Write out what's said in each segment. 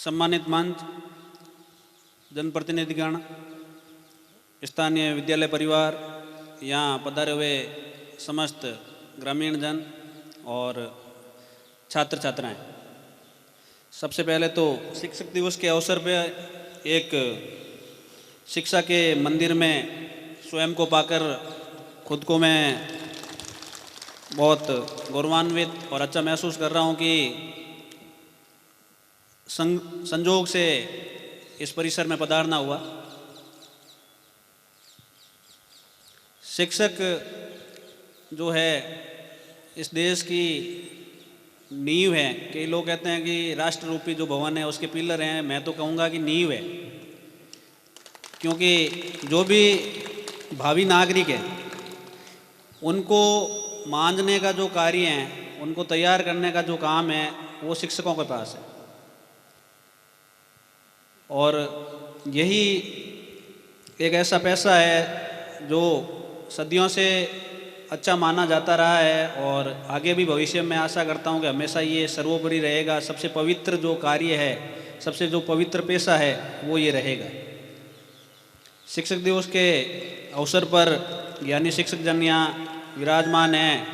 सम्मानित मंच, जनप्रतिनिधिगण, स्थानीय विद्यालय परिवार, यहाँ पधारे हुए समस्त ग्रामीण जन और छात्र छात्राएं, सबसे पहले तो शिक्षक दिवस के अवसर पर एक शिक्षा के मंदिर में स्वयं को पाकर खुद को मैं बहुत गौरवान्वित और अच्छा महसूस कर रहा हूँ कि संजोग से इस परिसर में पधारना हुआ। शिक्षक जो है इस देश की नींव है। कई लोग कहते हैं कि राष्ट्र रूपी जो भवन है उसके पिलर हैं, मैं तो कहूँगा कि नींव है, क्योंकि जो भी भावी नागरिक है उनको मांझने का जो कार्य है, उनको तैयार करने का जो काम है, वो शिक्षकों के पास है। और यही एक ऐसा पैसा है जो सदियों से अच्छा माना जाता रहा है और आगे भी भविष्य में आशा करता हूँ कि हमेशा ये सर्वोपरि रहेगा। सबसे पवित्र जो कार्य है, सबसे जो पवित्र पेशा है, वो ये रहेगा। शिक्षक दिवस के अवसर पर ज्ञानी शिक्षक जन यहाँ विराजमान हैं,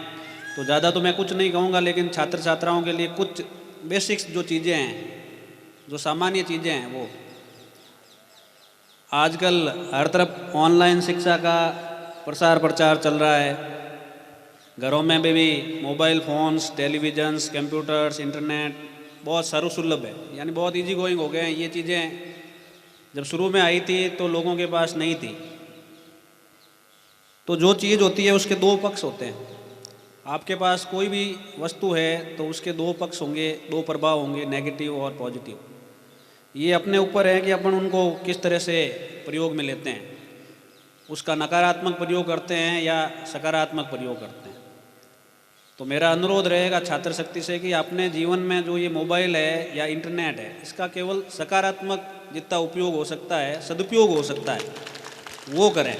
तो ज़्यादा तो मैं कुछ नहीं कहूँगा, लेकिन छात्र छात्राओं के लिए कुछ बेसिक्स जो चीज़ें हैं, जो सामान्य चीज़ें हैं, वो आजकल हर तरफ ऑनलाइन शिक्षा का प्रसार प्रचार चल रहा है। घरों में भी mobile phones, televisions, computers, internet बहुत सर्वसुलभ है, यानी बहुत इजी गोइंग हो गए हैं। ये चीज़ें जब शुरू में आई थी तो लोगों के पास नहीं थी। तो जो चीज़ होती है उसके दो पक्ष होते हैं। आपके पास कोई भी वस्तु है तो उसके दो पक्ष होंगे, दो प्रभाव होंगे, नेगेटिव और पॉजिटिव। ये अपने ऊपर है कि अपन उनको किस तरह से प्रयोग में लेते हैं, उसका नकारात्मक प्रयोग करते हैं या सकारात्मक प्रयोग करते हैं। तो मेरा अनुरोध रहेगा छात्र शक्ति से कि अपने जीवन में जो ये मोबाइल है या इंटरनेट है, इसका केवल सकारात्मक जितना उपयोग हो सकता है, सदुपयोग हो सकता है, वो करें।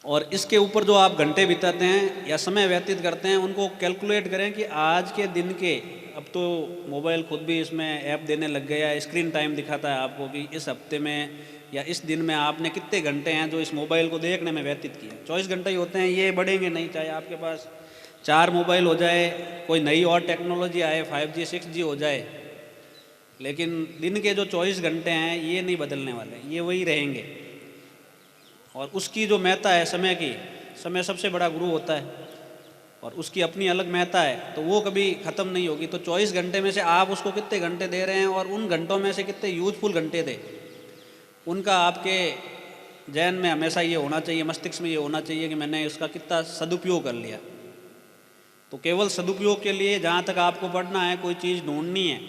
और इसके ऊपर जो आप घंटे बिताते हैं या समय व्यतीत करते हैं, उनको कैलकुलेट करें कि आज के दिन के, अब तो मोबाइल खुद भी इसमें ऐप देने लग गया, स्क्रीन टाइम दिखाता है आपको कि इस हफ्ते में या इस दिन में आपने कितने घंटे हैं जो इस मोबाइल को देखने में व्यतीत किए। 24 घंटे ही होते हैं, ये बढ़ेंगे नहीं। चाहे आपके पास 4 मोबाइल हो जाए, कोई नई और टेक्नोलॉजी आए, 5G 6G हो जाए, लेकिन दिन के जो 24 घंटे हैं ये नहीं बदलने वाले, ये वही रहेंगे। और उसकी जो महत्ता है समय की, समय सबसे बड़ा गुरु होता है और उसकी अपनी अलग महत्ता है, तो वो कभी ख़त्म नहीं होगी। तो 24 घंटे में से आप उसको कितने घंटे दे रहे हैं और उन घंटों में से कितने यूजफुल घंटे दे, उनका आपके जहन में हमेशा ये होना चाहिए, मस्तिष्क में ये होना चाहिए कि मैंने उसका कितना सदुपयोग कर लिया। तो केवल सदुपयोग के लिए जहाँ तक आपको पढ़ना है, कोई चीज़ ढूंढनी है,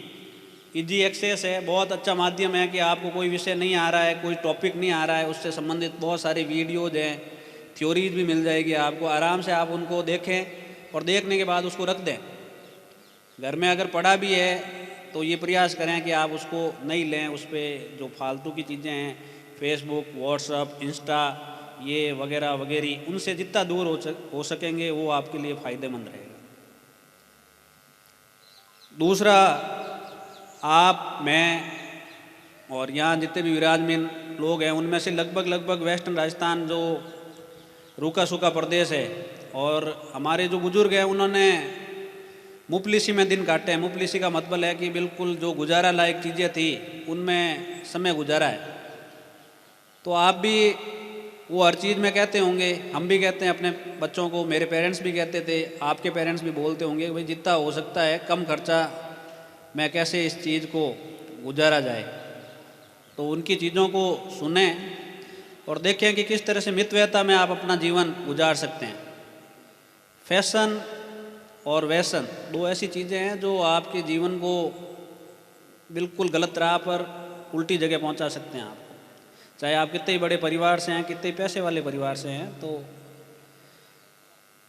इजी एक्सेस है, बहुत अच्छा माध्यम है कि आपको कोई विषय नहीं आ रहा है, कोई टॉपिक नहीं आ रहा है, उससे संबंधित बहुत सारे वीडियोज हैं, थ्योरीज भी मिल जाएगी आपको। आराम से आप उनको देखें और देखने के बाद उसको रख दें। घर में अगर पढ़ा भी है तो ये प्रयास करें कि आप उसको नहीं लें। उस पर जो फालतू की चीज़ें हैं, फेसबुक, व्हाट्सअप, इंस्टा, ये वगैरह वगैरह, उनसे जितना दूर हो सकेंगे वो आपके लिए फ़ायदेमंद रहेगा। दूसरा, आप, मैं और यहाँ जितने भी विराजमान लोग हैं, उनमें से लगभग वेस्टर्न राजस्थान जो रूखा सूखा प्रदेश है, और हमारे जो बुजुर्ग हैं उन्होंने मुफलिसी में दिन काटे हैं। मुफलिसी का मतलब है कि बिल्कुल जो गुजारा लायक चीज़ें थी उनमें समय गुजारा है। तो आप भी वो हर चीज़ में कहते होंगे, हम भी कहते हैं अपने बच्चों को, मेरे पेरेंट्स भी कहते थे, आपके पेरेंट्स भी बोलते होंगे, भाई जितना हो सकता है कम खर्चा में कैसे इस चीज़ को गुजारा जाए। तो उनकी चीज़ों को सुने और देखें कि किस तरह से मितव्ययता में आप अपना जीवन गुजार सकते हैं। फैशन और वैसन दो ऐसी चीज़ें हैं जो आपके जीवन को बिल्कुल गलत राह पर, उल्टी जगह पहुंचा सकते हैं आपको। चाहे आप कितने ही बड़े परिवार से हैं, कितने पैसे वाले परिवार से हैं, तो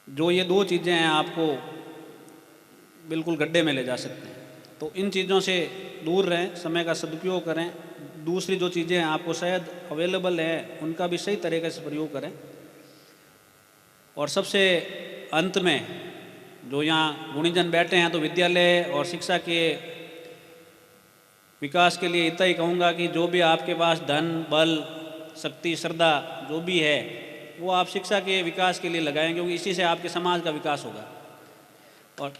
जो ये दो चीज़ें हैं आपको बिल्कुल गड्ढे में ले जा सकते हैं। तो इन चीज़ों से दूर रहें, समय का सदुपयोग करें। दूसरी जो चीज़ें आपको शायद अवेलेबल है उनका भी सही तरीके से प्रयोग करें। और सबसे अंत में, जो यहाँ गुणीजन बैठे हैं, तो विद्यालय और शिक्षा के विकास के लिए इतना ही कहूँगा कि जो भी आपके पास धन बल शक्ति श्रद्धा जो भी है वो आप शिक्षा के विकास के लिए लगाएं, क्योंकि इसी से आपके समाज का विकास होगा। और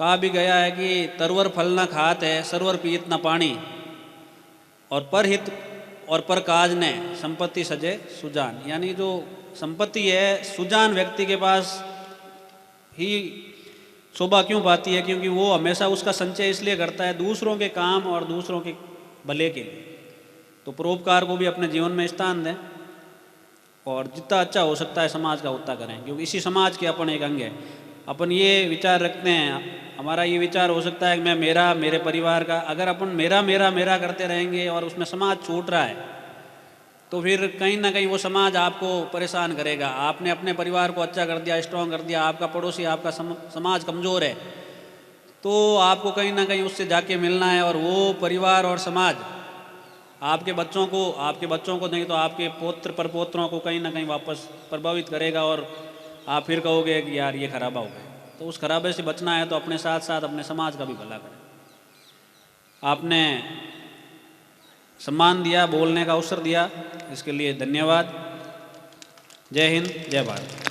कहा भी गया है कि तरवर फल न खात है सरवर पीत न पानी, और परहित और पर काज ने संपत्ति सजे सुजान। यानी जो संपत्ति है सुजान व्यक्ति के पास ही शोभा क्यों पाती है, क्योंकि वो हमेशा उसका संचय इसलिए करता है दूसरों के काम और दूसरों के भले के लिए। तो परोपकार को भी अपने जीवन में स्थान दें और जितना अच्छा हो सकता है समाज का उतना करें, क्योंकि इसी समाज के अपन एक अंग है। अपन ये विचार रखते हैं, हमारा ये विचार हो सकता है कि मैं मेरा मेरे परिवार का, अगर अपन मेरा मेरा मेरा करते रहेंगे और उसमें समाज छूट रहा है तो फिर कहीं ना कहीं वो समाज आपको परेशान करेगा। आपने अपने परिवार को अच्छा कर दिया, स्ट्रॉन्ग कर दिया, आपका पड़ोसी आपका समाज कमज़ोर है तो आपको कहीं ना कहीं उससे जाके मिलना है, और वो परिवार और समाज आपके बच्चों को नहीं तो आपके पौत्र परपोत्रों को कहीं ना कहीं वापस प्रभावित करेगा, और आप फिर कहोगे कि यार ये खराबा हो गया। तो उस खराबे से बचना है तो अपने साथ साथ अपने समाज का भी भला करें। आपने सम्मान दिया, बोलने का अवसर दिया, इसके लिए धन्यवाद। जय हिंद, जय भारत।